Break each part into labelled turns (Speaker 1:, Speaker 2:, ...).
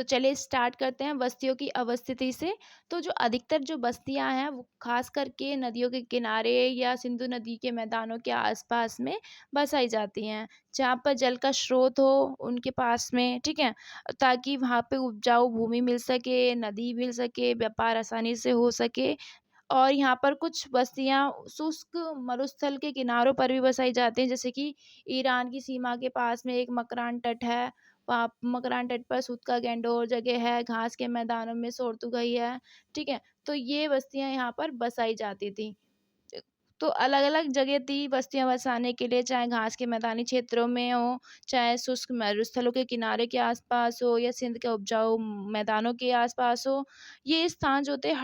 Speaker 1: तो चलिए स्टार्ट करते हैं बस्तियों की अवस्थिति से। तो जो अधिकतर जो बस्तियां हैं वो खास करके नदियों के किनारे या सिंधु नदी के मैदानों के आसपास में बसाई जाती हैं, जहाँ पर जल का स्रोत हो उनके पास में, ठीक है, ताकि वहाँ पे उपजाऊ भूमि मिल सके, नदी मिल सके, व्यापार आसानी से हो सके। और यहाँ पर कुछ बस्तियाँ शुष्क मरुस्थल के किनारों पर भी बसाई जाती हैं, जैसे कि ईरान की सीमा के पास में एक मकरान तट है। वहाँ मकरान तट पर सूत का गैंडोर जगह है, घास के मैदानों में सोरतुगई है, ठीक है? तो ये बस्तियाँ यहाँ पर बसाई जाती थी। तो अलग-अलग जगह थी बस्तियाँ बसाने के लिए, चाहे घास के मैदानी क्षेत्रों में हो, चाहे शुष्क मरुस्थलों के किनारे के आस-पास हो या सिंध के उपजाऊ मैदानों के आस-पास हो। ये स्थान जो थे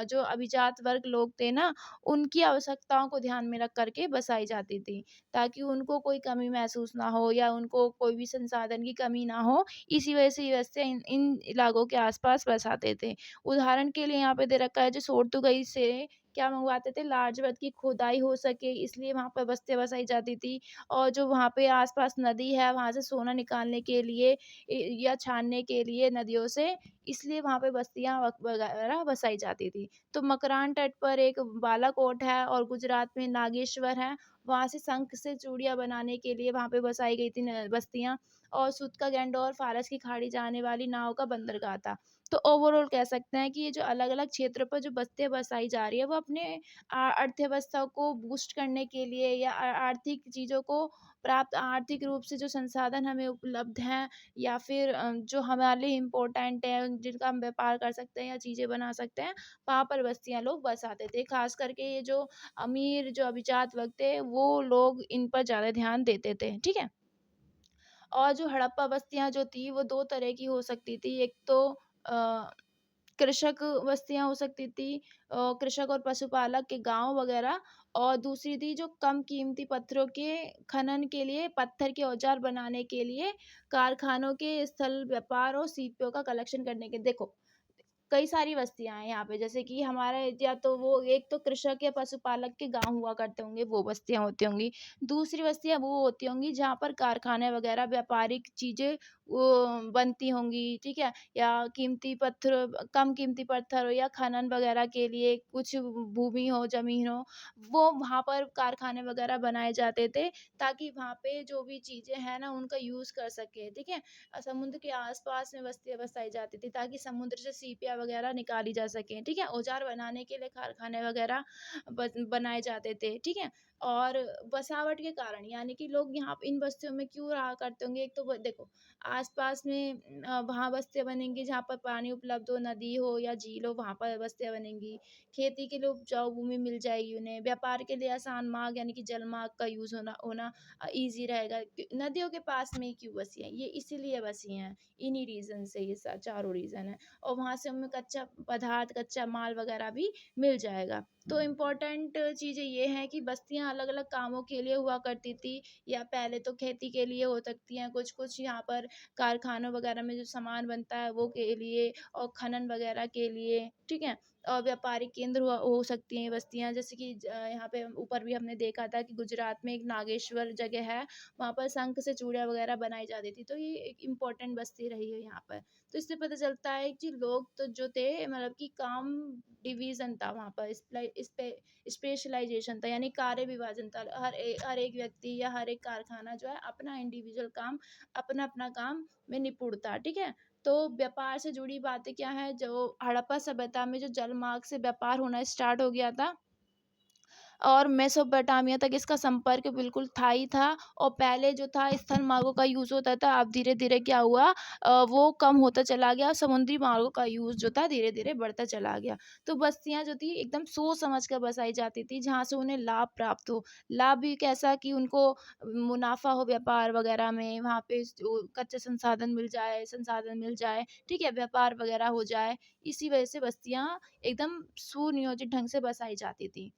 Speaker 1: जो अभिजात वर्ग लोग थे ना, उनकी आवश्यकताओं को ध्यान में रख कर के बसाई जाती थी, ताकि उनको कोई कमी महसूस ना हो या उनको कोई भी संसाधन की कमी ना हो। इसी वजह से ये बस्तियाँ इन इन इलाकों के आस-पास बसाते थे। उदाहरण के लिए यहाँ पे दे रखा है, जो सोरतुगई से क्या मंगवाते थे, लार्ज की खुदाई हो सके, इसलिए वहाँ पर बस्तियाँ बसाई जाती थी। और जो वहाँ पे आस-पास नदी है, वहाँ से सोना निकालने के लिए या छानने के लिए नदियों से, इसलिए वहाँ पे बस्तियाँ वगैरह बसाई जाती थी। तो मकरान तट पर एक बालाकोट है और गुजरात में नागेश्वर है, वहाँ से शंख से चूड़ियाँ बनाने के लिए वहाँ पे बसाई गई थी न बस्तियाँ। और सूत का गैंडोर फारस की खाड़ी जाने वाली नाव का बंदरगाह था। तो ओवरऑल कह सकते हैं कि ये जो अलग-अलग क्षेत्र पर जो बस्तियाँ बसाई जा रही है, वो अपने अर्थव्यवस्था को बूस्ट करने के लिए या आर्थिक चीज़ों को प्राप्त, आर्थिक रूप से जो संसाधन हमें उपलब्ध हैं या फिर जो हमारे लिए इम्पोर्टेंट है, जिनका हम व्यापार कर सकते हैं या चीज़ें बना सकते हैं, वहाँ पर बस्तियाँ लोग बसाते थे। ख़ास करके ये जो अमीर जो अभिजात वर्ग थे, वो लोग इन पर ज़्यादा ध्यान देते थे, ठीक है? और जो हड़प्पा बस्तियाँ जो थी वो 2 तरह की हो सकती थी। एक तो अ, कृषक बस्तियाँ हो सकती थी, कृषक और पशुपालक के गाँव वगैरह। और दूसरी थी जो कम कीमती पत्थरों के खनन के लिए, पत्थर के औजार बनाने के लिए, कारखानों के स्थल व्यापार और सीपों का कलेक्शन करने के। देखो, कई सारी बस्तियाँ हैं यहाँ पे, जैसे कि हमारे या तो वो एक तो कृषक या पशुपालक के गाँव हुआ करते होंगे, वो बस्तियाँ होती होंगी। दूसरी बस्तियाँ वो होती होंगी जहाँ पर कारखाने वगैरह व्यापारिक चीज़ें वो बनती होंगी, ठीक है? या कम कीमती पत्थर हो या खनन वगैरह के लिए कुछ भूमि हो, ज़मीन हो, वो वहाँ पर कारखाने वगैरह बनाए जाते थे, ताकि वहाँ पे जो भी चीज़ें हैं ना उनका यूज़ कर सकें, ठीक है? समुद्र के आस-पास में बस्तियाँ बसाई जाती थी, ताकि समुद्र से सीपियाँ वगैरह निकाली जा सकें, ठीक है? औज़ार बनाने के लिए कारखाने वगैरह बनाए जाते थे, ठीक है? और बसावट के कारण, यानी कि लोग यहाँ इन बस्तियों में क्यों रहा करते होंगे, एक तो ब देखो, आस-पास में वहाँ बस्तियाँ बनेंगी जहाँ पर पानी उपलब्ध हो, नदी हो या झील हो, वहाँ पर बस्तियाँ बनेंगी। खेती के लिए उपजाऊ भूमि मिल जाएगी उन्हें, व्यापार के लिए आसान मार्ग यानी कि जलमार्ग का यूज़ होना होना ईज़ी रहेगा। नदियों के पास में ही क्यों बसी हैं? ये इसीलिए बसी हैं, इन्हीं रीज़न से, ये चारों रीज़न है। और वहाँ से हमें कच्चा पदार्थ, कच्चा माल वगैरह भी मिल जाएगा। तो इम्पोर्टेंट चीज़ें ये हैं कि बस्तियाँ अलग-अलग कामों के लिए हुआ करती थी, या पहले तो खेती के लिए हो सकती हैं, कुछ-कुछ यहाँ पर कारखानों वगैरह में जो सामान बनता है वो के लिए, और खनन वगैरह के लिए, ठीक है? और व्यापारिक केंद्र हुआ हो सकती हैं ये बस्तियाँ, जैसे कि यहाँ पे ऊपर भी हमने देखा था कि गुजरात में एक नागेश्वर जगह है, वहाँ पर शंख से चूड़ियाँ वगैरह बनाई जाती थी, तो ये एक इम्पोर्टेंट बस्ती रही है यहाँ पर। तो इससे पता चलता है कि लोग तो जो थे, मतलब कि काम डिवीज़न था वहाँ पर, स्पेशलाइज़ेशन था, यानी कार्य विभाजन था। हर एक व्यक्ति या हर एक कारखाना जो है अपना इंडिविजुअल काम, अपना-अपना काम में निपुण था, ठीक है? तो व्यापार से जुड़ी बातें क्या हैं, जो हड़प्पा सभ्यता में जो जलमार्ग से व्यापार होना स्टार्ट हो गया था, और मेसोपोटामिया तक इसका संपर्क बिल्कुल था ही था। और पहले जो था स्थल मार्गों का यूज़ होता था, अब धीरे-धीरे क्या हुआ, वो कम होता चला गया, समुद्री मार्गों का यूज़ जो था धीरे-धीरे बढ़ता चला गया। तो बस्तियाँ जो थी एकदम सोच समझ कर बसाई जाती थी, जहाँ से उन्हें लाभ प्राप्त हो। लाभ भी कैसा, कि उनको मुनाफ़ा हो व्यापार वगैरह में, वहाँ पे जो कच्चे संसाधन मिल जाए, ठीक है? व्यापार वगैरह हो जाए। इसी वजह से बस्तियाँ एकदम सुनियोजित ढंग से बसाई जाती थी।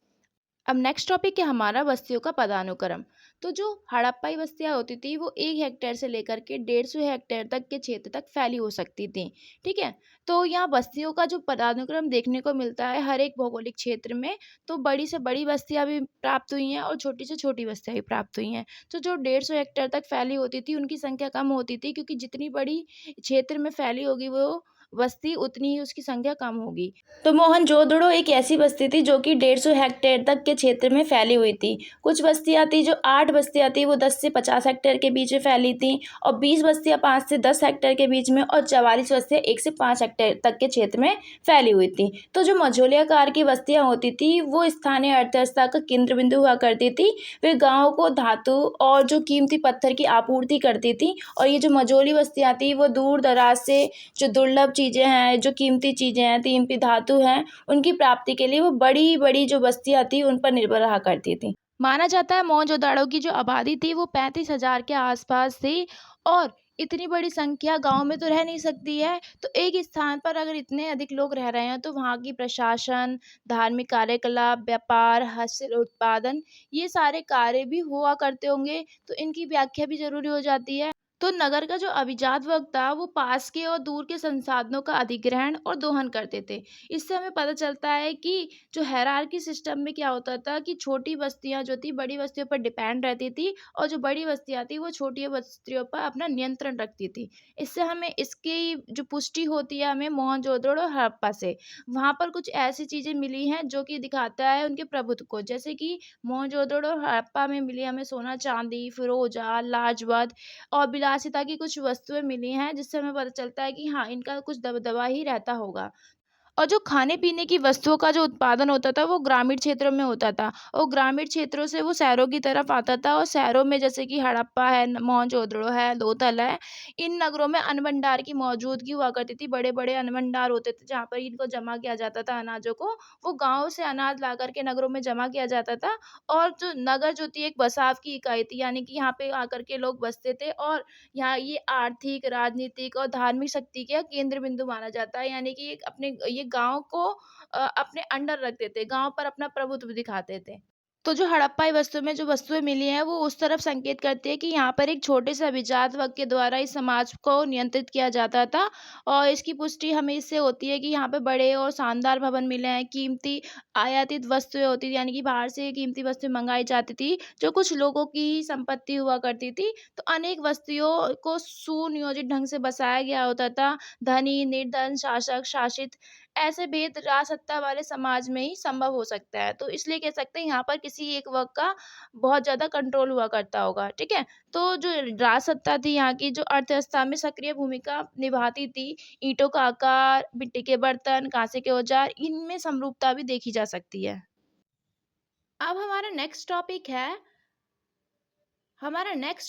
Speaker 1: अब नेक्स्ट टॉपिक है हमारा बस्तियों का पदानुक्रम। तो जो हड़प्पाई बस्तियां होती थी वो 1 हेक्टेयर से लेकर के 150 हेक्टेयर तक के क्षेत्र तक फैली हो सकती थी। ठीक है। तो यहाँ बस्तियों का जो पदानुक्रम देखने को मिलता है हर एक भौगोलिक क्षेत्र में। तो बड़ी से बड़ी बस्तियां भी प्राप्त हुई हैं और छोटी से छोटी बस्तियां भी प्राप्त हुई हैं। तो जो 150 हेक्टेयर तक फैली होती थी उनकी संख्या कम होती थी, क्योंकि जितनी बड़ी क्षेत्र में फैली होगी वो बस्ती उतनी ही उसकी संख्या कम होगी। तो मोहनजोदड़ो एक ऐसी बस्ती थी जो कि 150 हेक्टेयर तक के क्षेत्र में फैली हुई थी। कुछ बस्तियां थी, जो 8 बस्तियां थी वो 10 से 50 हेक्टेयर के बीच में फैली थी, और 20 बस्तियां 5 से 10 हेक्टेयर के बीच में, और 44 बस्तियां 1 से 5 हेक्टेयर तक के क्षेत्र में फैली हुई थी। तो जो मझोले आकार की बस्तियां होती थी वो स्थानीय अर्थव्यवस्था का केंद्र बिंदु हुआ करती थी। वे गाँव को धातु और जो कीमती पत्थर की आपूर्ति करती थी, और ये जो मझोली बस्तियां थी वो दूर दराज से जो दुर्लभ चीज़ें हैं, जो कीमती चीज़ें हैं, कीमती धातु हैं, उनकी प्राप्ति के लिए वो बड़ी-बड़ी जो बस्तियाँ थी उन पर निर्भर रहा करती थी। माना जाता है मोहनजोदड़ो की जो आबादी थी वो 35,000 के आसपास थी, और इतनी बड़ी संख्या गाँव में तो रह नहीं सकती है। तो एक स्थान पर अगर इतने अधिक लोग रह रहे हैं तो वहाँ की प्रशासन, धार्मिक कार्यकलाप, व्यापार, हस्त उत्पादन, ये सारे कार्य भी हुआ करते होंगे, तो इनकी व्याख्या भी ज़रूरी हो जाती है। तो नगर का जो अभिजात वर्ग था वो पास के और दूर के संसाधनों का अधिग्रहण और दोहन करते थे। इससे हमें पता चलता है कि जो हायरार्की सिस्टम में क्या होता था कि छोटी बस्तियां जो थी बड़ी बस्तियों पर डिपेंड रहती थी, और जो बड़ी बस्तियां थी वो छोटी बस्तियों पर अपना नियंत्रण रखती थी। इससे हमें इसकी जो पुष्टि होती है हमें मोहनजोदड़ो और हड़प्पा से। वहां पर कुछ ऐसी चीजें मिली हैं जो कि दिखाता है उनके प्रभुत्व को, जैसे कि मोहनजोदड़ो और हड़प्पा में मिली हमें सोना चांदी, फिरोजा, लाजवत और विलासिता की कुछ वस्तुएँ मिली हैं, जिससे हमें पता चलता है कि हाँ, इनका कुछ दबदबा ही रहता होगा। और जो खाने-पीने की वस्तुओं का जो उत्पादन होता था, वो ग्रामीण क्षेत्रों में होता था, और ग्रामीण क्षेत्रों से वो शहरों की तरफ आता था, और शहरों में जैसे कि हड़प्पा है, न मोहनजोदड़ो है, लोथल है, इन नगरों में अन्न भंडार की मौजूदगी हुआ करती थी। बड़े-बड़े अन्न भंडार होते थे, जहाँ पर इनको जमा किया जाता था अनाजों को। वो गाँव से अनाज ला कर के नगरों में जमा किया जाता था, और जो नगर जो थी एक बसाव की इकाई थी, यानी कि यहाँ पे आकर के लोग बसते थे, और यहाँ ये आर्थिक, राजनीतिक और धार्मिक शक्ति का केंद्र बिंदु माना जाता है, यानी कि एक अपने ये गाँव को अपने अंडर रखते थे, गाँव पर अपना प्रभुत्व दिखाते थे। तो जो हड़प्पाई वस्तु में जो वस्तुएँ मिली हैं, वो उस तरफ संकेत करती है कि यहाँ पर एक छोटे से अभिजात वर्ग के द्वारा इस समाज को नियंत्रित किया जाता था, और इसकी पुष्टि हमें इससे होती है कि यहाँ पे बड़े और शानदार भवन मिले हैं, कीमती आयातित वस्तुएँ होती थी, यानी कि बाहर से कीमती वस्तुएँ मँगाई जाती थी, जो कुछ लोगों की ही संपत्ति हुआ करती थी। तो अनेक वस्तुओं को सुनियोजित ढंग से बसाया गया होता था। धनी, निर्धन, शासक, शासित, ऐसे भेद राजसत्ता वाले समाज में ही संभव हो सकता है। तो इसलिए कह सकते हैं यहाँ पर किसी एक वर्ग का बहुत ज़्यादा कंट्रोल हुआ करता होगा, ठीक है? तो जो राजसत्ता थी यहाँ की जो अर्थव्यवस्था में सक्रिय भूमिका निभाती थी, ईंटों का आकार, मिट्टी के बर्तन, काँसे के औजार, इनमें समरूपता भी देखी जा सकती है। अब हमारा नेक्स्ट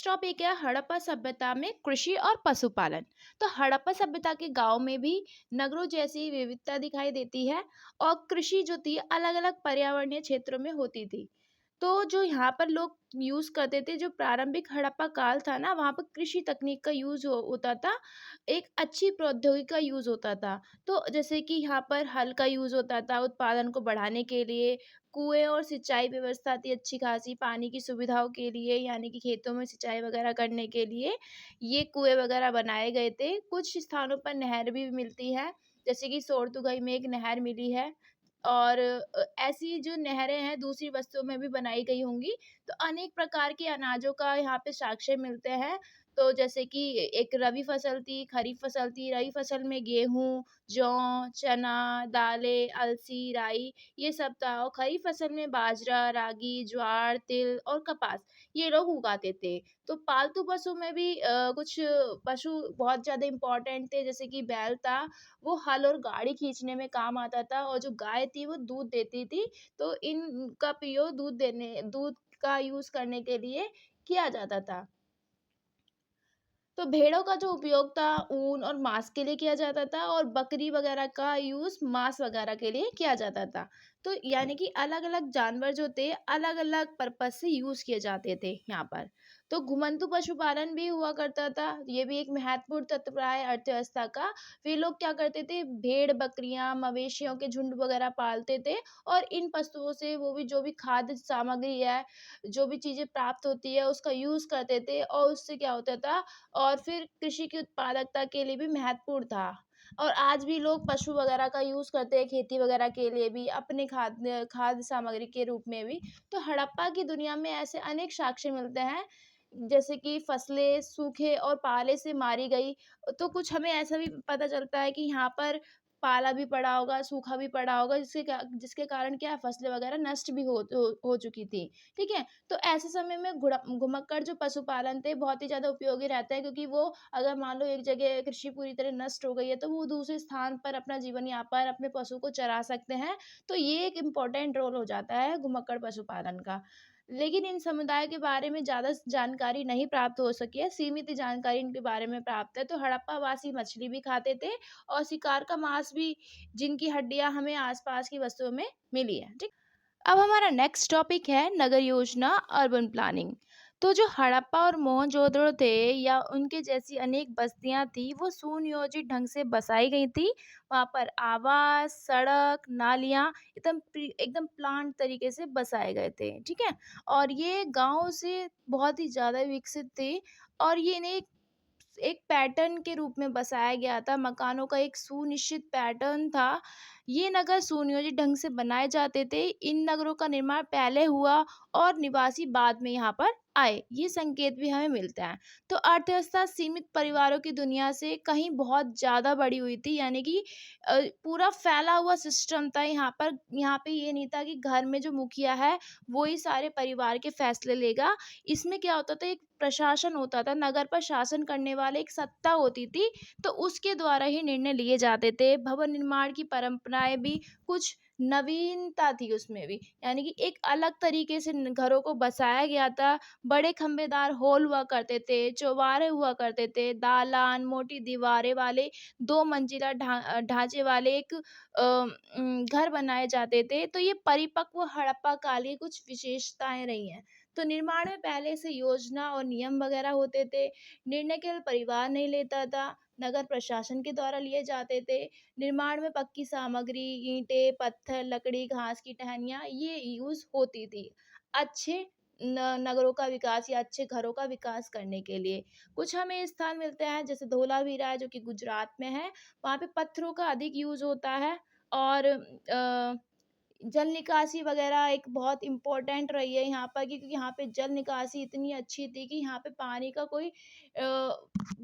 Speaker 1: टॉपिक है हड़प्पा सभ्यता में कृषि और पशुपालन। तो हड़प्पा सभ्यता के गांव में भी नगरों जैसी विविधता दिखाई देती है, और कृषि जो थी अलग अलग पर्यावरणीय क्षेत्रों में होती थी। तो जो यहाँ पर लोग यूज करते थे, जो प्रारंभिक हड़प्पा काल था ना, वहाँ पर कृषि तकनीक का होता था, एक अच्छी प्रौद्योगिकी का यूज होता था। तो जैसे कि यहाँ पर हल का यूज होता था उत्पादन को बढ़ाने के लिए, कुएँ और सिंचाई व्यवस्था थी अच्छी खासी पानी की सुविधाओं के लिए, यानी कि खेतों में सिंचाई वगैरह करने के लिए ये कुएँ वगैरह बनाए गए थे। कुछ स्थानों पर नहर भी मिलती है, जैसे कि सोरतुगई में एक नहर मिली है, और ऐसी जो नहरें हैं दूसरी बस्तियों में भी बनाई गई होंगी। तो अनेक प्रकार के अनाजों का यहाँ पे साक्ष्य मिलते हैं। तो जैसे कि एक रबी फसल थी, खरीफ फसल थी। रबी फसल में गेहूँ, जौ, चना, दालें, अलसी, राई, ये सब था, और खरीफ फसल में बाजरा, रागी, ज्वार, तिल और कपास ये लोग उगाते थे। तो पालतू पशु में भी कुछ पशु बहुत ज़्यादा इम्पोर्टेंट थे, जैसे कि बैल था, वो हल और गाड़ी खींचने में काम आता था, और जो गाय थी वो दूध देती थी। तो इनका प्रयोग दूध का यूज़ करने के लिए किया जाता था। तो भेड़ों का जो उपयोग था ऊन और मांस के लिए किया जाता था, और बकरी वगैरह का यूज़ मांस वगैरह के लिए किया जाता था। तो यानी कि अलग-अलग जानवर जो थे अलग-अलग पर्पज़ से यूज़ किए जाते थे यहाँ पर। तो घुमंतू पशुपालन भी हुआ करता था, ये भी एक महत्वपूर्ण तत्व रहा है अर्थव्यवस्था का। वे लोग क्या करते थे, भेड़-बकरियाँ, मवेशियों के झुंड वगैरह पालते थे और इन पशुओं से वो भी जो भी खाद्य सामग्री है, जो भी चीज़ें प्राप्त होती है उसका यूज़ करते थे और उससे क्या होता था, और फिर कृषि की उत्पादकता के लिए भी महत्वपूर्ण था। और आज भी लोग पशु वगैरह का यूज़ करते हैं खेती वगैरह के लिए भी, अपने खाद्य सामग्री के रूप में भी। तो हड़प्पा की दुनिया में ऐसे अनेक साक्ष्य मिलते हैं, जैसे कि फसलें सूखे और पाले से मारी गई। तो कुछ हमें ऐसा भी पता चलता है कि यहाँ पर पाला भी पड़ा होगा, सूखा भी पड़ा होगा, जिसके कारण क्या है, फसलें वगैरह नष्ट भी हो चुकी थी। ठीक है? तो ऐसे समय में घुमक्कड़ जो पशुपालन थे बहुत ही ज़्यादा उपयोगी रहता है, क्योंकि वो अगर मान लो एक जगह कृषि पूरी तरह नष्ट हो गई है, तो वो दूसरे स्थान पर अपना जीवन यापन, अपने पशु को चरा सकते हैं। तो ये एक इम्पोर्टेंट रोल हो जाता है घुमक्कड़ पशुपालन का। लेकिन इन समुदाय के बारे में ज़्यादा जानकारी नहीं प्राप्त हो सकी है, सीमित जानकारी इनके बारे में प्राप्त है। तो हड़प्पावासी मछली भी खाते थे और शिकार का मांस भी, जिनकी हड्डियाँ हमें आस-पास की वस्तुओं में मिली है। ठीक। अब हमारा नेक्स्ट टॉपिक है नगर योजना, अर्बन प्लानिंग। तो जो हड़प्पा और मोहनजोदड़ो थे या उनके जैसी अनेक बस्तियां थी, वो सुनियोजित ढंग से बसाई गई थी। वहां पर आवास, सड़क, नालियां एकदम प्लान तरीके से बसाए गए थे। ठीक है? और ये गांव से बहुत ही ज्यादा विकसित थे, और ये इन्हें एक पैटर्न के रूप में बसाया गया था, मकानों का एक सुनिश्चित पैटर्न था। ये नगर सुनियोजित ढंग से बनाए जाते थे। इन नगरों का निर्माण पहले हुआ और निवासी बाद में यहाँ पर आए, ये संकेत भी हमें मिलता है। तो अर्थव्यवस्था सीमित परिवारों की दुनिया से कहीं बहुत ज़्यादा बड़ी हुई थी, यानी कि पूरा फैला हुआ सिस्टम था यहाँ पर। यहाँ पे ये नहीं था कि घर में जो मुखिया है वो ही सारे परिवार के फैसले लेगा। इसमें क्या होता था, एक प्रशासन होता था, नगर पर शासन करने वाले एक सत्ता होती थी, तो उसके द्वारा ही निर्णय लिए जाते थे। भवन निर्माण की परंपराएं भी कुछ नवीनता थी उसमें भी, यानी कि एक अलग तरीके से घरों को बसाया गया था। बड़े खंबेदार हॉल हुआ करते थे, चौबारे हुआ करते थे, दालान, मोटी दीवारें वाले, दो मंजिला ढांचे वाले एक घर बनाए जाते थे। तो ये परिपक्व हड़प्पा काल की कुछ विशेषताएं रही हैं। तो निर्माण में पहले से योजना और नियम वगैरह होते थे। निर्णय केवल परिवार नहीं लेता था, नगर प्रशासन के द्वारा लिए जाते थे। निर्माण में पक्की सामग्री, ईंटें, पत्थर, लकड़ी, घास की टहनियाँ ये यूज़ होती थी, अच्छे नगरों का विकास या अच्छे घरों का विकास करने के लिए। कुछ हमें स्थान मिलते हैं, जैसे धोलावीरा है जो कि गुजरात में है, वहाँ पे पत्थरों का अधिक यूज़ होता है। और जल निकासी वगैरह एक बहुत इम्पोर्टेंट रही है यहाँ पर, क्योंकि यहाँ पे जल निकासी इतनी अच्छी थी कि यहाँ पे पानी का कोई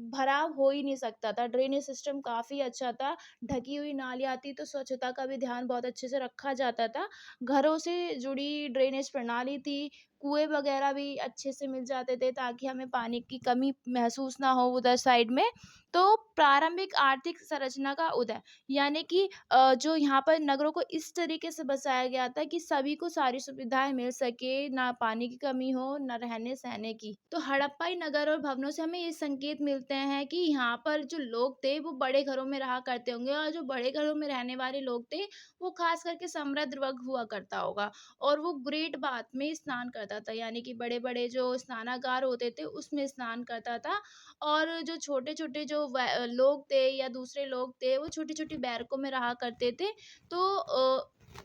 Speaker 1: भराव हो ही नहीं सकता था। ड्रेनेज सिस्टम काफ़ी अच्छा था, ढकी हुई नालियाँ थी, तो स्वच्छता का भी ध्यान बहुत अच्छे से रखा जाता था। घरों से जुड़ी ड्रेनेज प्रणाली थी, कुएँ वगैरह भी अच्छे से मिल जाते थे ताकि हमें पानी की कमी महसूस ना हो उधर साइड में। तो प्रारंभिक आर्थिक संरचना का उदय, यानी कि जो यहाँ पर नगरों को इस तरीके से बसाया गया था कि सभी को सारी सुविधाएं मिल सके, ना पानी की कमी हो, ना रहने सहने की। तो हड़प्पाई नगर और भवनों से हमें ये संकेत मिलते हैं कि यहाँ पर जो लोग थे वो बड़े घरों में रहा करते होंगे, और जो बड़े घरों में रहने वाले लोग थे वो खास करके समृद्ध वर्ग हुआ करता होगा। और वो ग्रेट बाथ में स्नान करता था, यानी कि बड़े बड़े जो स्नानागार होते थे उसमें स्नान करता था। और जो छोटे छोटे जो लोग थे या दूसरे लोग थे, वो छोटी छोटी बैरकों में रहा करते थे। तो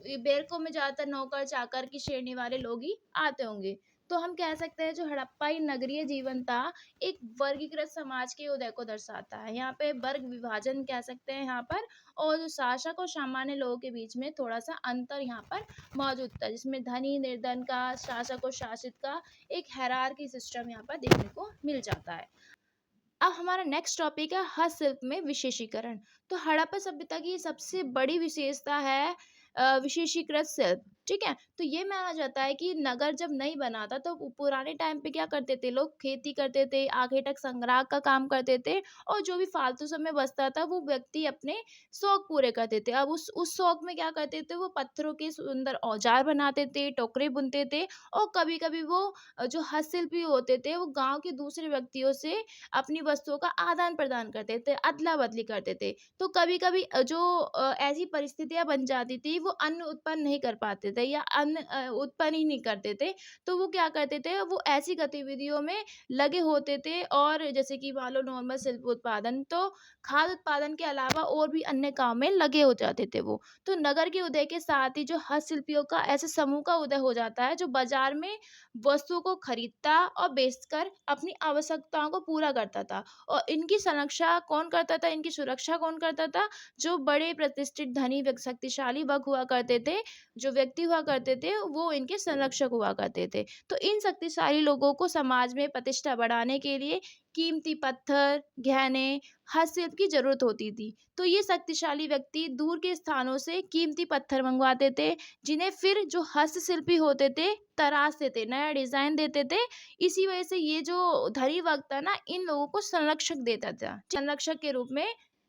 Speaker 1: ये बैरकों में ज़्यादातर नौकर चाकर की श्रेणी वाले लोग ही आते होंगे। तो हम कह सकते हैं जो हड़प्पाई नगरीय जीवन था, एक वर्गीकृत समाज के उदय को दर्शाता है। यहाँ पे वर्ग विभाजन कह सकते हैं यहाँ पर। और जो शासक और सामान्य लोगों के बीच में थोड़ा सा अंतर यहाँ पर मौजूद था, जिसमें धनी निर्धन का, शासक और शासित का एक हायरार्की सिस्टम यहाँ पर देखने को मिल जाता है। अब हमारा नेक्स्ट टॉपिक है हस्तशिल्प में विशेषीकरण। तो हड़प्पा सभ्यता की सबसे बड़ी विशेषता है विशेषीकृत शिल्प। ठीक है? तो ये माना जाता है कि नगर जब नहीं बना था तो पुराने टाइम पे क्या करते थे लोग, खेती करते थे, आगे तक संग्रह का काम करते थे और जो भी फालतू समय बचता था वो व्यक्ति अपने शौक पूरे करते थे। अब उस शौक में क्या करते थे, वो पत्थरों के सुंदर औजार बनाते थे, टोकरे बुनते थे और कभी-कभी वो जो हस्तशिल्पी होते थे वो गाँव के दूसरे व्यक्तियों से अपनी वस्तुओं का आदान-प्रदान करते थे, अदला-बदली करते थे। तो कभी-कभी ऐसी परिस्थितियाँ बन जाती थी, वो अन्न उत्पन्न नहीं कर पाते थे या अन्न उत्पन्न ही नहीं करते थे, तो वो क्या करते थे, वो ऐसी गतिविधियों में लगे होते थे और जैसे कि मान लो नॉर्मल शिल्प उत्पादन, तो खाद्य उत्पादन के अलावा और भी अन्य काम में लगे हो जाते थे वो। तो नगर के उदय के साथ ही जो हस्तशिल्पियों का ऐसे समूह का उदय हो जाता है, जो बाज़ार में वस्तुओं को खरीदता और बेचकर अपनी आवश्यकताओं को पूरा करता था। और इनकी संरक्षा कौन करता था, इनकी सुरक्षा कौन करता था? जो बड़े प्रतिष्ठित धनी शक्तिशाली वर्ग हुआ करते थे, जो व्यक्ति हुआ करते थे, वो इनके संरक्षक हुआ करते थे। तो इन शक्तिशाली लोगों को समाज में प्रतिष्ठा बढ़ाने के लिए कीमती पत्थर, गहने, हस्तशिल्प की ज़रूरत होती थी। तो ये शक्तिशाली व्यक्ति दूर के स्थानों से कीमती पत्थर मंगवाते थे, जिन्हें फिर जो हस्तशिल्पी होते थे, तराशते थे, नया डिज़ाइन देते थे। इसी वजह से ये जो धनी वर्ग था ना, इन लोगों को संरक्षक देता था। संरक्षक के रूप में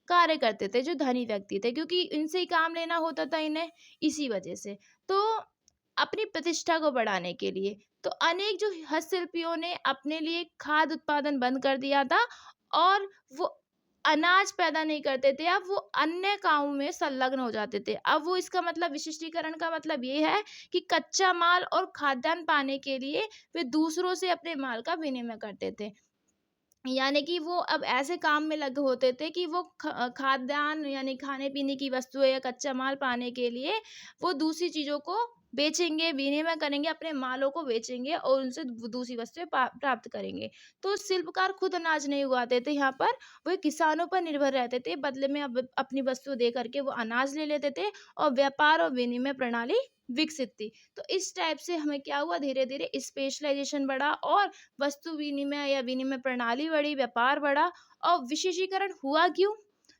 Speaker 1: कार्य करते थे जो धनी व्यक्ति थे, क्योंकि इनसे ही काम लेना होता था इन्हें, इसी वजह से। तो अपनी प्रतिष्ठा को बढ़ाने के लिए तो अनेक जो हस्तशिल्पियों ने अपने लिए खाद्य उत्पादन बंद कर दिया था और वो अनाज पैदा नहीं करते थे, अब वो अन्य कामों में संलग्न हो जाते थे। अब वो इसका मतलब विशिष्टीकरण का मतलब ये है कि कच्चा माल और खाद्यान्न पाने के लिए वे दूसरों से अपने माल का विनिमय करते थे। यानी कि वो अब ऐसे काम में लगे होते थे कि वो खाद्यान्न यानी खाने-पीने की वस्तुएँ या कच्चा माल पाने के लिए वो दूसरी चीज़ों को बेचेंगे, विनिमय करेंगे, अपने मालों को बेचेंगे और उनसे दूसरी वस्तुएँ प्राप्त करेंगे। तो शिल्पकार खुद अनाज नहीं उगाते थे यहाँ पर, वो किसानों पर निर्भर रहते थे, बदले में अब अपनी वस्तु दे कर के वो अनाज ले लेते थे और व्यापार और विनिमय प्रणाली विकसित थी। तो इस टाइप से हमें क्या हुआ, धीरे-धीरे स्पेशलाइज़ेशन बढ़ा और वस्तु विनिमय या विनिमय प्रणाली बढ़ी, व्यापार बढ़ा और विशेषीकरण हुआ क्यों?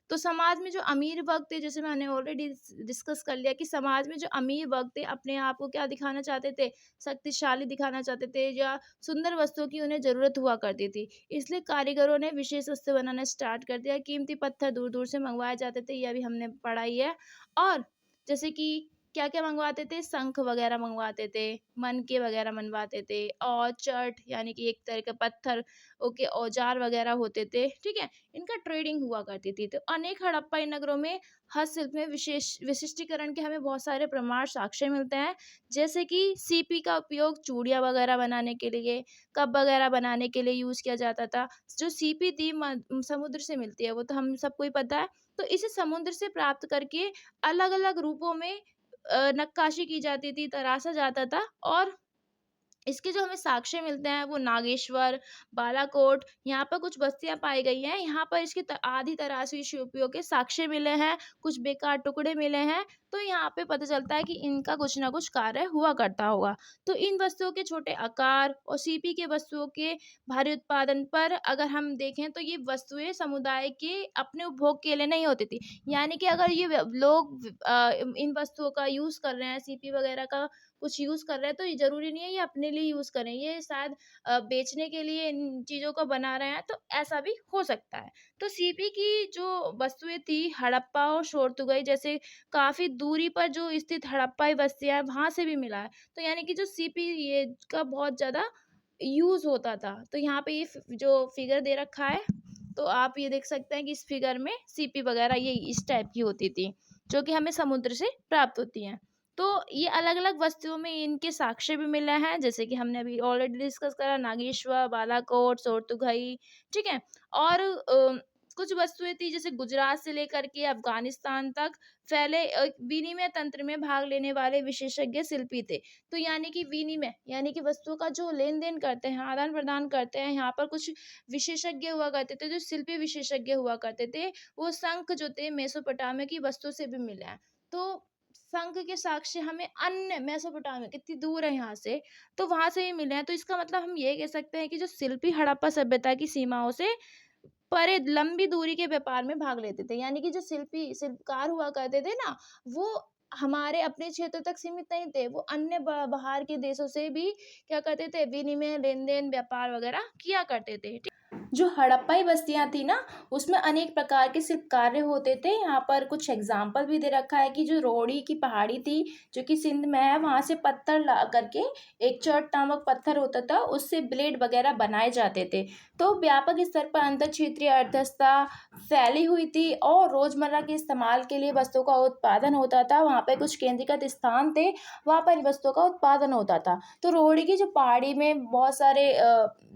Speaker 1: तो समाज में जो अमीर वर्ग थे, जैसे मैंने ऑलरेडी डिस्कस कर लिया कि समाज में जो अमीर वर्ग थे, अपने आप को क्या दिखाना चाहते थे? शक्तिशाली दिखाना चाहते थे या सुंदर वस्तुओं की उन्हें ज़रूरत हुआ करती थी। इसलिए कारीगरों ने विशेष वस्तु बनाना स्टार्ट कर दिया, कीमती पत्थर दूर-दूर से मँगवाए जाते थे, यह भी हमने पढ़ा ही है। और जैसे कि क्या-क्या मँगवाते थे? शंख वगैरह मँगवाते थे, मनके वगैरह मनवाते थे और चट यानी कि एक तरह के पत्थर के औजार वगैरह होते थे, ठीक है? इनका ट्रेडिंग हुआ करती थी। तो अनेक हड़प्पाई नगरों में हस्तशिल्प में विशिष्टीकरण के हमें बहुत सारे प्रमाण साक्ष्य मिलते हैं, जैसे कि सीपी का उपयोग चूड़ियाँ वगैरह बनाने के लिए, कप वगैरह बनाने के लिए यूज़ किया जाता था। जो सीपी थी समुद्र से मिलती है, वो तो हम सबको ही पता है। तो इसे समुद्र से प्राप्त करके अलग-अलग रूपों में नक्काशी की जाती थी, तराशा जाता था और इसके जो हमें साक्ष्य मिलते हैं वो नागेश्वर, बालाकोट, यहाँ पर कुछ बस्तियाँ पाई गई हैं। यहाँ पर इसकी आधी तराशी शिल्पियों के साक्ष्य मिले हैं, कुछ बेकार टुकड़े मिले हैं। तो यहाँ पे पता चलता है कि इनका कुछ ना कुछ कार्य हुआ करता होगा। तो इन वस्तुओं के छोटे आकार और सीपी के वस्तुओं के भारी उत्पादन पर अगर हम देखें तो ये वस्तुएँ समुदाय के अपने उपभोग के लिए नहीं होती थी। यानी कि अगर ये लोग इन वस्तुओं का यूज़ कर रहे हैं, सीपी वगैरह का कुछ यूज़ कर रहे हैं, तो ये ज़रूरी नहीं है ये अपने लिए यूज़ करें। ये शायद बेचने के लिए इन चीज़ों को बना रहे हैं, तो ऐसा भी हो सकता है। तो सीपी की जो वस्तुएँ थी हड़प्पा और शोरतुगई जैसे काफ़ी दूरी पर जो स्थित हड़प्पाई बस्तियाँ हैं, वहाँ से भी मिला है। तो यानी कि जो सीपी ये का बहुत ज़्यादा यूज़ होता था। तो यहाँ पे ये जो फिगर दे रखा है, तो आप ये देख सकते हैं कि इस फिगर में सीपी वगैरह ये इस टाइप की होती थी, जो कि हमें समुद्र से प्राप्त होती हैं। तो ये अलग-अलग वस्तुओं में इनके साक्ष्य भी मिले हैं, जैसे कि हमने अभी ऑलरेडी डिस्कस करा नागेश्वर, बालाकोट, सोरतुगई, ठीक है? और कुछ वस्तुएँ थी जैसे गुजरात से लेकर के अफ़गानिस्तान तक फैले विनिमय तंत्र में भाग लेने वाले विशेषज्ञ शिल्पी थे। तो यानी कि विनिमय यानी कि वस्तुओं का जो लेन-देन करते हैं, आदान-प्रदान करते हैं, यहाँ पर कुछ विशेषज्ञ हुआ करते थे, जो शिल्पी विशेषज्ञ हुआ करते थे, वो शंख जो थे मेसोपोटामिया की वस्तु से भी मिले हैं। तो शंख के साक्ष्य हमें अन्य मेसोपोटामिया कितनी दूर है यहाँ से, तो वहाँ से ही मिले हैं। तो इसका मतलब हम ये कह सकते हैं कि जो शिल्पी हड़प्पा सभ्यता की सीमाओं से परे लंबी दूरी के व्यापार में भाग लेते थे। यानी कि जो शिल्पकार हुआ करते थे ना, वो हमारे अपने क्षेत्र तक सीमित नहीं थे, वो अन्य बाहर के देशों से भी क्या करते थे, विनिमय, लेन-देन, व्यापार वगैरह किया करते थे। जो हड़प्पाई बस्तियाँ थी ना, उसमें अनेक प्रकार के शिल्पकार्य होते थे। यहाँ पर कुछ एग्ज़ाम्पल भी दे रखा है कि जो रोहड़ी की पहाड़ी थी, जो कि सिंध में है, वहाँ से पत्थर ला करके, एक चट नामक पत्थर होता था, उससे ब्लेड वगैरह बनाए जाते थे। तो व्यापक स्तर पर अंतर क्षेत्रीय अर्थव्यवस्था फैली हुई थी और रोज़मर्रा के इस्तेमाल के लिए वस्तुओं का उत्पादन होता था। वहाँ पे कुछ केंद्रीकृत स्थान थे, वहाँ पर इन वस्तुओं का उत्पादन होता था। तो रोहड़ी की जो पहाड़ी में बहुत सारे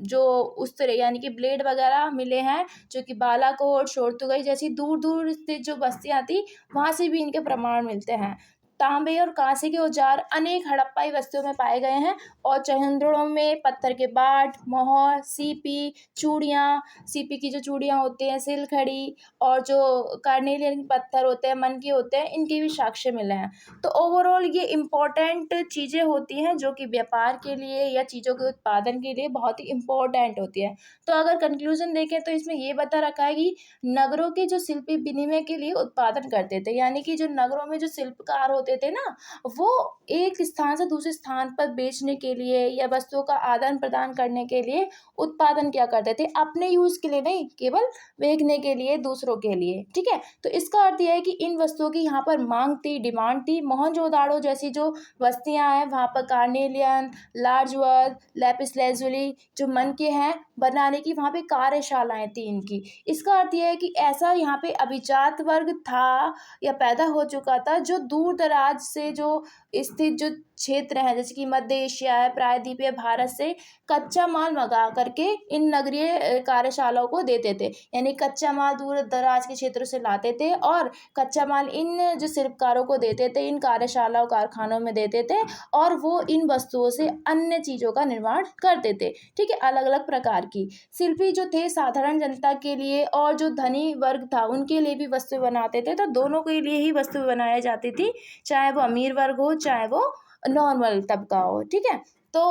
Speaker 1: जो उस तरह यानी कि ब्लेड वगैरह मिले हैं, जो कि बालाकोट, शोरतुगई जैसी दूर-दूर स्थित जो बस्तियाँ थी, वहाँ से भी इनके प्रमाण मिलते हैं। तांबे और काँसे के औजार अनेक हड़प्पाई बस्तियों में पाए गए हैं और चंद्रों में पत्थर के बाट, मोहर, सीपी, चूड़ियाँ, सीपी की जो चूड़ियाँ होती हैं, सिलखड़ी और जो कार्नेलियन पत्थर होते हैं, मनके होते हैं, इनके भी साक्ष्य मिले हैं। तो ओवरऑल ये इम्पोर्टेंट चीज़ें होती हैं जो कि व्यापार के लिए या चीज़ों के उत्पादन के लिए बहुत ही इम्पोर्टेंट होती है। तो अगर कंक्लूजन देखें तो इसमें ये बता रखा है कि नगरों के जो शिल्पी विनिमय के लिए उत्पादन करते थे, यानी कि जो नगरों में जो शिल्पकार होते थे ना, वो एक स्थान से दूसरे स्थान पर बेचने के लिए या वस्तुओं का आदान प्रदान करने के लिए उत्पादन किया करते थे, अपने यूज़ के लिए नहीं, केवल बेचने के लिए, दूसरों के लिए। ठीक है, तो इसका अर्थ यह है कि इन वस्तुओं की यहाँ पर मांग थी, डिमांड थी। मोहनजोदाड़ो जैसी जो बस्तियाँ हैं, वहाँ पर कार्नेलियन, लार्जवर्थ, लैपिस lazuli जो मनके हैं बनाने की, वहाँ पे कार्यशालाएं थी इनकी। इसका अर्थ यह है कि ऐसा यहाँ पे अभिजात वर्ग था या पैदा हो चुका था, जो दूर दराज से जो स्थित जो क्षेत्र है, जैसे कि मध्य एशिया है, प्रायद्वीपीय भारत से कच्चा माल मंगा करके इन नगरीय कार्यशालाओं को देते थे। यानी कच्चा माल दूर दराज के क्षेत्रों से लाते थे और कच्चा माल इन जो शिल्पकारों को देते थे, इन कार्यशालाओं कारखानों में देते थे और वो इन वस्तुओं से अन्य चीज़ों का निर्माण करते थे। ठीक है, अलग अलग प्रकार की शिल्पी जो थे साधारण जनता के लिए और जो धनी वर्ग था उनके लिए भी वस्तु बनाते थे। तो दोनों के लिए ही वस्तु बनाई जाती थी, चाहे वो अमीर वर्ग हो, चाहे वो नॉर्मल तबका हो। ठीक है, तो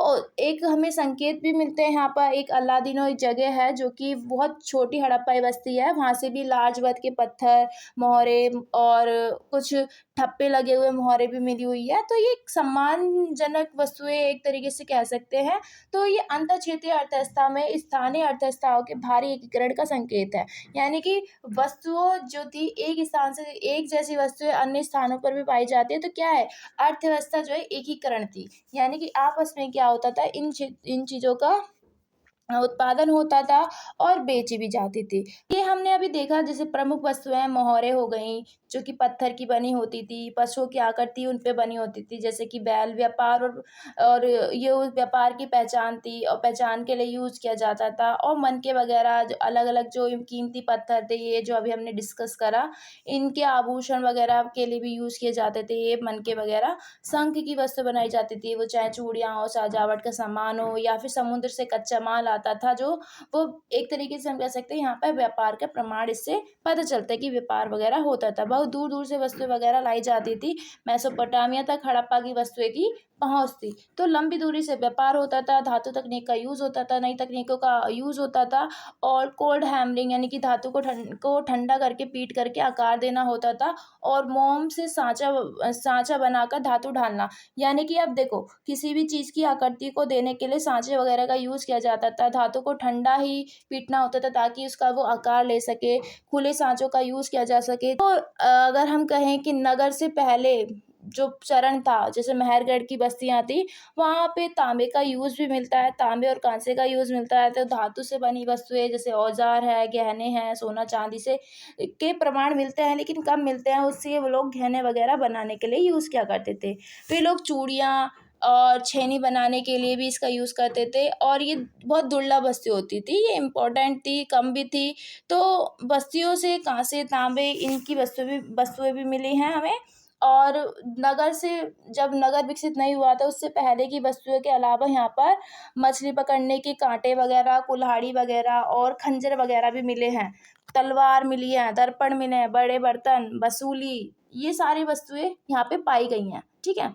Speaker 1: एक हमें संकेत भी मिलते हैं यहाँ पर। एक अलादीनो एक जगह है जो कि बहुत छोटी हड़प्पाई बस्ती है, वहाँ से भी लार्जवर्थ के पत्थर, मोहरे और कुछ ठप्पे लगे हुए मोहरे भी मिली हुई है। तो ये एक सम्मानजनक वस्तुएं एक तरीके से कह सकते हैं। तो ये अंतर क्षेत्रीय अर्थव्यवस्था में स्थानीय अर्थव्यवस्थाओं के भारी एकीकरण का संकेत है। यानी कि वस्तुओं जो थी एक स्थान से एक जैसी वस्तुएं अन्य स्थानों पर भी पाई जाती है, तो क्या है, अर्थव्यवस्था जो है एकीकरण थी। यानी कि आपस में क्या होता था, इन चीज़ों का उत्पादन होता था और बेची भी जाती थी। ये हमने अभी देखा, जैसे प्रमुख वस्तुएँ मोहरें हो गईं, जो कि पत्थर की बनी होती थी, पशुओं की आकृति उन पे बनी होती थी, जैसे कि बैल व्यापार और ये उस व्यापार की पहचान थी और पहचान के लिए यूज़ किया जाता था। और मनके वगैरह जो अलग-अलग जो कीमती पत्थर थे, ये जो अभी हमने डिस्कस करा, इनके आभूषण वगैरह के लिए भी यूज़ किए जाते थे ये मनके वगैरह। शंख की वस्तु बनाई जाती थी, वो चाहे चूड़ियाँ हो, सजावट का सामान हो या फिर समुद्र से कच्चा माल आता था, जो वो एक तरीके से हम कह सकते हैं यहाँ पे व्यापार का प्रमाण इससे पता चलता है कि व्यापार वगैरह होता था। बहुत दूर-दूर से वस्तुएँ वगैरह लाई जाती थी। मेसोपोटामिया तक हड़प्पा की वस्तुएँ की पहुँच थी। तो लंबी दूरी से व्यापार होता था, धातु तकनीक का यूज़ होता था, नई तकनीकों का यूज़ होता था और कोल्ड हैमरिंग यानी कि धातु को ठंडा करके पीट करके आकार देना होता था और मोम से साँचा बनाकर धातु ढालना। यानी कि अब देखो, किसी भी चीज़ की आकृति को देने के लिए साँचे वगैरह का यूज़ किया जाता था। धातु को ठंडा ही पीटना होता था ताकि उसका वो आकार ले सके, खुले साँचों का यूज़ किया जा सके। तो अगर हम कहें कि नगर से पहले जो चरण था, जैसे मेहरगढ़ की बस्तियाँ थी, वहाँ पे तांबे का यूज़ भी मिलता है, तांबे और कांसे का यूज़ मिलता है। तो धातु से बनी वस्तुएँ जैसे औज़ार है, गहने हैं, सोना चाँदी से के प्रमाण मिलते हैं, लेकिन कम मिलते हैं। उससे वो लोग गहने वगैरह बनाने के लिए यूज़ किया करते थे। तो ये लोग चूड़ियाँ और छेनी बनाने के लिए भी इसका यूज़ करते थे और ये बहुत दुर्लभ वस्तु होती थी, ये इम्पोर्टेंट थी, कम भी थी। तो बस्तियों से कांसे, तांबे इनकी वस्तुएँ भी मिली हैं हमें। और नगर से जब नगर विकसित नहीं हुआ था, उससे पहले की वस्तुओं के अलावा यहाँ पर मछली पकड़ने के कांटे वगैरह, कुल्हाड़ी वगैरह और खंजर वगैरह भी मिले हैं। तलवार मिली है, दर्पण मिले हैं, बड़े बर्तन, बसूली, ये सारी वस्तुएँ यहाँ पे पाई गई हैं। ठीक है?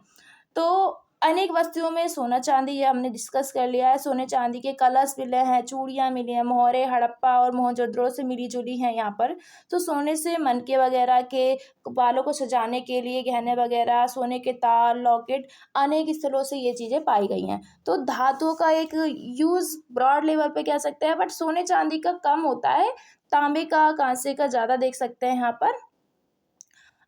Speaker 1: तो अनेक वस्तुओं में सोना-चांदी ये हमने डिस्कस कर लिया है, सोने-चांदी के कलश मिले हैं, चूड़ियाँ मिली हैं, मोहरे हड़प्पा और मोहनजोदड़ो से मिली-जुली हैं यहाँ पर। तो सोने से मनके वगैरह के बालों को सजाने के लिए गहने वगैरह, सोने के तार, लॉकेट अनेक स्थलों से ये चीज़ें पाई गई हैं। तो धातुओं का एक यूज़ ब्रॉड लेवल पे कह सकते हैं, बट सोने-चांदी का कम होता है, तांबे का, काँसे का ज़्यादा देख सकते हैं यहाँ पर।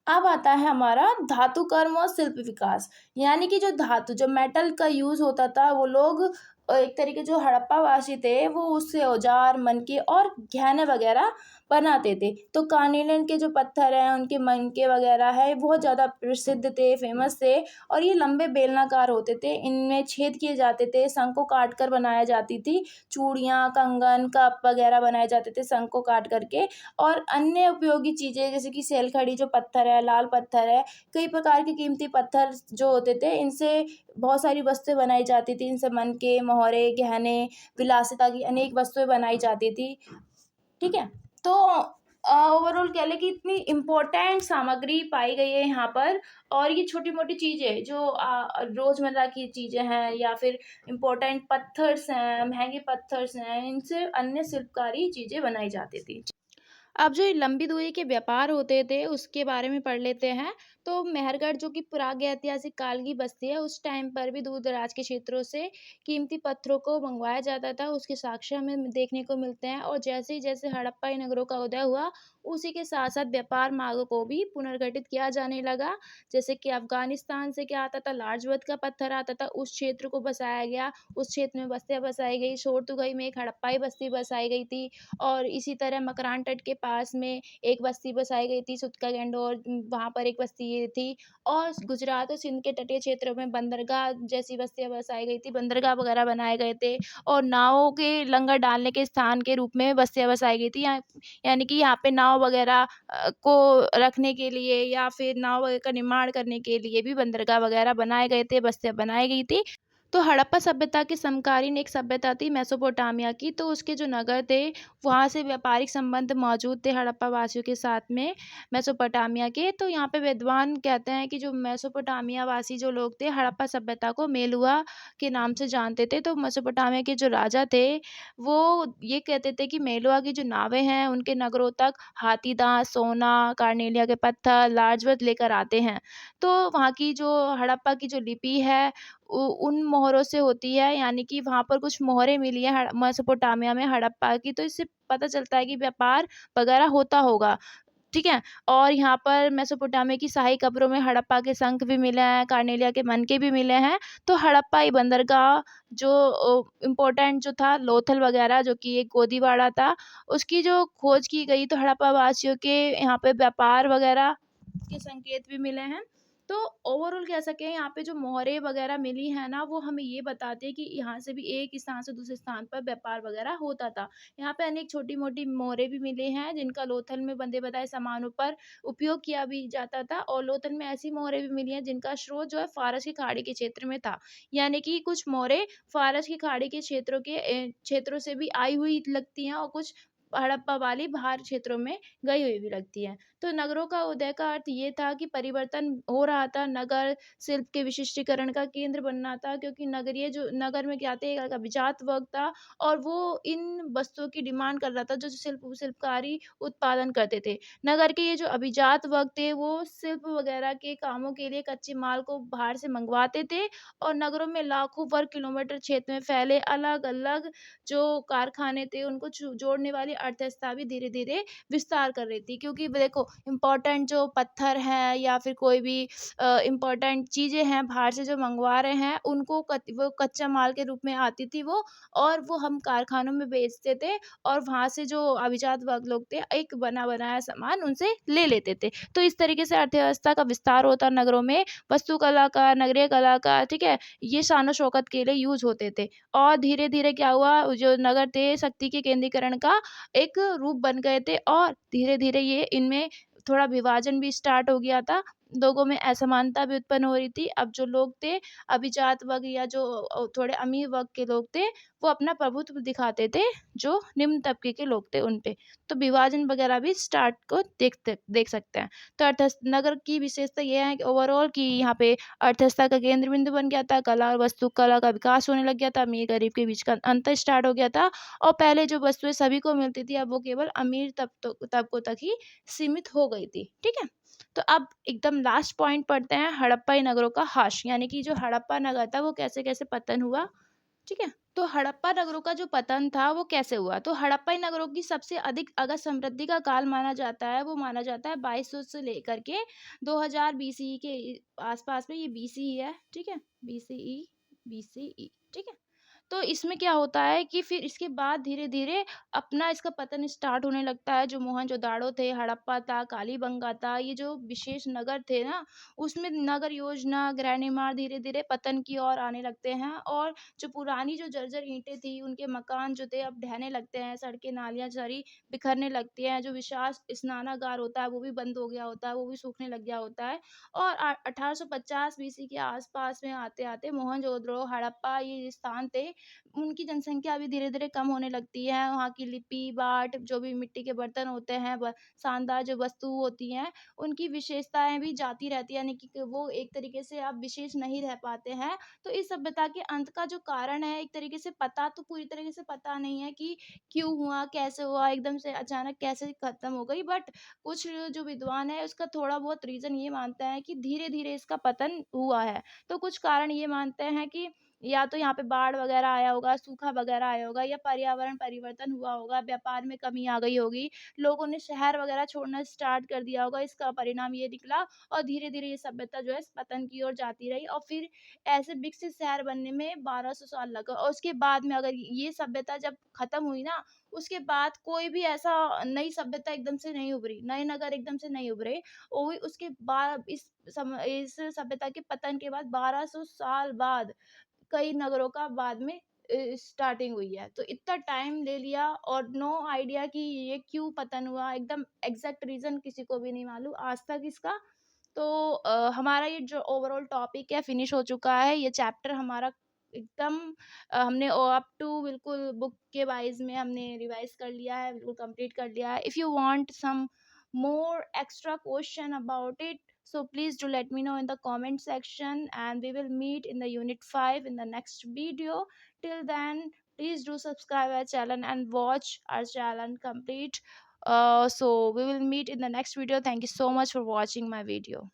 Speaker 1: अब आता है हमारा धातु कर्म और शिल्प विकास। यानी कि जो धातु जो मेटल का यूज़ होता था वो लोग एक तरीके जो हड़प्पावासी थे वो उससे औजार, मनके और गहने वगैरह बनाते थे। तो कार्निलियन के जो पत्थर हैं उनके मनके वगैरह है बहुत ज़्यादा प्रसिद्ध थे, फ़ेमस थे और ये लंबे बेलनाकार होते थे। इनमें छेद किए जाते थे, शंख को काट कर बनाया जाती थी। चूड़ियाँ, कंगन, कप वगैरह बनाए जाते थे शंख को काट कर के। और अन्य उपयोगी चीज़ें जैसे कि सेलखड़ी जो पत्थर है, लाल पत्थर है, कई प्रकार के कीमती पत्थर जो होते थे, इनसे बहुत सारी वस्तुएँ बनाई जाती थी। इनसे मनके, मोहरे, गहने, विलासिता की अनेक वस्तुएँ बनाई जाती थी। ठीक है? तो ओवरऑल कह लें कि इतनी इम्पोर्टेंट सामग्री पाई गई है यहाँ पर और ये छोटी-मोटी चीज़ें जो रोज़मर्रा की चीज़ें हैं या फिर इम्पोर्टेंट पत्थर्स हैं, महँगे पत्थर्स हैं, इनसे अन्य शिल्पकारी चीज़ें बनाई जाती थी। अब जो ये लंबी दूरी के व्यापार होते थे, उसके बारे में पढ़ लेते हैं। तो मेहरगढ़ जो कि प्रागैतिहासिक काल की बस्ती है, उस टाइम पर भी दूर-दराज के क्षेत्रों से कीमती पत्थरों को मँगवाया जाता था, उसके साक्ष्य हमें देखने को मिलते हैं और जैसे-जैसे हड़प्पा नगरों का उदय हुआ, उसी के साथ-साथ व्यापार मार्गों को भी पुनर्गठित किया जाने लगा। जैसे कि अफ़गानिस्तान से क्या आता था, लार्जवत का पत्थर आता था, उस क्षेत्र को बसाया गया, उस क्षेत्र में बस्तियाँ बसाई गई। शोरतुगई में एक हड़प्पाई बस्ती बसाई गई थी। और इसी तरह मकरान तट के पास में एक बस्ती बसाई गई थी सुतका गैंडोर वहाँ पर एक बस्ती ये थी और गुजरात और सिंध के तटीय क्षेत्रों में बंदरगाह जैसी बस्तियाँ बसाई गई थी, बंदरगाह वगैरह बनाए गए थे और नावों के लंगर डालने के स्थान के रूप में बस्तियाँ बसाई गई थी। यानी कि यहाँ पे नाव वगैरह को रखने के लिए या फिर नाव वगैरह का निर्माण करने के लिए भी बंदरगाह वगैरह बनाए गए थे, बस्तियाँ बनाई गई थी। तो हड़प्पा सभ्यता के समकालीन एक सभ्यता थी मेसोपोटामिया की, तो उसके जो नगर थे, वहाँ से व्यापारिक संबंध मौजूद थे हड़प्पा वासियों के साथ में मेसोपोटामिया के। तो यहाँ पे विद्वान कहते हैं कि जो मेसोपोटामिया वासी जो लोग थे, हड़प्पा सभ्यता को मेलुआ के नाम से जानते थे। तो मेसोपोटामिया के जो राजा थे, वो ये कहते थे कि मेलुआ की जो नावें हैं, उनके नगरों तक हाथी दाँत, सोना, कार्नेलिया के पत्थर, लार्जवत लेकर आते हैं। तो वहाँ की जो हड़प्पा की जो लिपि है उ उन मोहरों से होती है यानी कि वहाँ पर कुछ मोहरें मिली हैं मेसोपोटामिया में हड़प्पा की, तो इससे पता चलता है कि व्यापार वगैरह होता होगा, ठीक है? और यहाँ पर मेसोपोटामिया की शाही कब्रों में हड़प्पा के शंख भी मिले हैं, कार्नेलिया के मनके भी मिले हैं। तो हड़प्पाई बंदरगाह जो इम्पोर्टेंट जो था लोथल वगैरह जो कि एक गोदीवाड़ा था, उसकी जो खोज की गई तो हड़प्पा वासियों के यहाँ पे व्यापार वगैरह के संकेत भी मिले हैं। तो ओवरऑल कह सकें यहाँ पे जो मोहरें वगैरह मिली हैं ना, वो हमें ये बताते हैं कि यहाँ से भी एक स्थान से दूसरे स्थान पर व्यापार वगैरह होता था। यहाँ पे अनेक छोटी-मोटी मोहरें भी मिली हैं, जिनका लोथल में बंधे बताए सामानों पर उपयोग किया भी जाता था और लोथल में ऐसी मोहरें भी मिली हैं, जिनका स्रोत जो है फ़ारस की खाड़ी के क्षेत्र में था। यानी कि कुछ मोहरें फ़ारस की खाड़ी के क्षेत्रों के क्षेत्रों से भी आई हुई लगती हैं और कुछ हड़प्पा वाली बाहर क्षेत्रों में गई हुई भी लगती हैं। तो नगरों का उदय का अर्थ ये था कि परिवर्तन हो रहा था, नगर शिल्प के विशिष्टीकरण का केंद्र बनना था क्योंकि नगरीय जो नगर में क्या थे एक अभिजात वर्ग था और वो इन वस्तुओं की डिमांड कर रहा था जो शिल्पकारी उत्पादन करते थे। नगर के ये जो अभिजात वर्ग थे वो शिल्प वगैरह के कामों के लिए कच्चे माल को बाहर से मंगवाते थे और नगरों में लाखों वर्ग किलोमीटर क्षेत्र में फैले अलग-अलग जो कारखाने थे उनको जोड़ने वाली अर्थव्यवस्था भी धीरे-धीरे विस्तार कर रही थी क्योंकि देखो इम्पोर्टेंट जो पत्थर हैं या फिर कोई भी इम्पोर्टेंट चीज़ें हैं बाहर से जो मंगवा रहे हैं उनको वो कच्चा माल के रूप में आती थी वो और वो हम कारखानों में बेचते थे और वहाँ से जो अभिजात वर्ग लोग थे एक बना-बनाया सामान उनसे ले लेते थे। तो इस तरीके से अर्थव्यवस्था का विस्तार होता नगरों में, वास्तुकला का, नगरीय कला का, ठीक है? ये शान-ओ-शौकत के लिए यूज़ होते थे और धीरे-धीरे क्या हुआ जो नगर थे शक्ति के केंद्रीकरण का एक रूप बन गए थे और धीरे-धीरे ये इनमें थोड़ा विभाजन भी स्टार्ट हो गया था लोगों में असमानता भी उत्पन्न हो रही थी। अब जो लोग थे, अभिजात वर्ग या जो थोड़े अमीर वर्ग के लोग थे, वो अपना प्रभुत्व दिखाते थे, जो निम्न तबके के लोग थे उन पे। तो विभाजन वगैरह भी स्टार्ट को देख सकते हैं। तो नगर की विशेषता ये है कि ओवरऑल कि यहाँ पे अर्थव्यवस्था का केंद्र बिंदु बन गया था, कला और वास्तुकला का विकास होने लग गया था, अमीर-गरीब के बीच का अंतर स्टार्ट हो गया था और पहले जो वस्तुएँ सभी को मिलती थी, अब वो केवल अमीर तबकों तक ही सीमित हो गई थी। ठीक है? तो अब एकदम लास्ट पॉइंट पढ़ते हैं, हड़प्पा नगरों का ह्रास, यानी कि जो हड़प्पा नगर था वो कैसे-कैसे पतन हुआ, ठीक है? तो हड़प्पा नगरों का जो पतन था वो कैसे हुआ? तो हड़प्पा नगरों की सबसे अधिक अगर समृद्धि का काल माना जाता है, वो माना जाता है 2200 से लेकर के 2000 बीसीई के आस-पास में, ये बीसीई है, ठीक है? बीसीई बीसीई, ठीक है? तो इसमें क्या होता है कि फिर इसके बाद धीरे-धीरे अपना इसका पतन स्टार्ट होने लगता है। जो मोहनजोदाड़ो थे, हड़प्पा था, कालीबंगा था, ये जो विशेष नगर थे ना, उसमें नगर योजना, गृह निर्माण धीरे-धीरे पतन की ओर आने लगते हैं और जो पुरानी जो जर्जर ईंटें थी, उनके मकान जो थे अब ढहने लगते हैं, सड़कें, नालियाँ सारी बिखरने लगती हैं, जो विशाल स्नानागार होता है, वो भी बंद हो गया होता है, वो भी सूखने लग गया होता है और 1850 बीसी के आस-पास में आते-आते मोहनजोदड़ो, हड़प्पा ये स्थान थे, उनकी जनसंख्या भी धीरे-धीरे कम होने लगती है। वहाँ की लिपि, बाट, जो भी मिट्टी के बर्तन होते हैं, व शानदार जो वस्तु होती हैं, उनकी विशेषताएँ भी जाती रहती हैं, यानी कि वो एक तरीके से अब विशेष नहीं रह पाते हैं। तो इस सभ्यता के अंत का जो कारण है, एक तरीके से पता तो पूरी तरीके से पता नहीं है कि क्यों हुआ, कैसे हुआ, एकदम से अचानक कैसे खत्म हो गई। बट कुछ जो विद्वान हैं, उसका थोड़ा बहुत रीज़न ये मानते हैं कि धीरे-धीरे इसका पतन हुआ है। तो कुछ कारण ये मानते हैं कि या तो यहाँ पे बाढ़ वगैरह आया होगा, सूखा वगैरह आया होगा या पर्यावरण परिवर्तन हुआ होगा, व्यापार में कमी आ गई होगी, लोगों ने शहर वगैरह छोड़ना स्टार्ट कर दिया होगा, इसका परिणाम ये निकला और धीरे-धीरे ये सभ्यता जो है इस पतन की ओर जाती रही और फिर ऐसे विकसित शहर बनने में 1200 साल लगा और उसके बाद में अगर ये सभ्यता जब खत्म हुई ना, उसके बाद कोई भी ऐसा नई सभ्यता एकदम से नहीं उभरी, नए नगर एकदम से नहीं उभरे। वो भी उसके बाद इस सभ्यता के पतन के बाद 1200 साल बाद कई नगरों का बाद में स्टार्टिंग हुई है। तो इतना टाइम ले लिया और नो आइडिया कि ये क्यों पतन हुआ, एकदम एग्ज़ैक्ट रीज़न किसी को भी नहीं मालूम आज तक इसका। तो हमारा ये जो ओवरऑल टॉपिक है फिनिश हो चुका है। ये चैप्टर हमारा एकदम हमने अप टू बिल्कुल बुक के वाइज़ में हमने रिवाइज़ कर लिया है, बिल्कुल कंप्लीट कर लिया है। If you want some more extra question about it, so please do let me know in the comment section and we will meet in the unit 5 in the next video. Till then, please do subscribe our channel and watch our channel complete. So we will meet in the next video. Thank you so much for watching my video.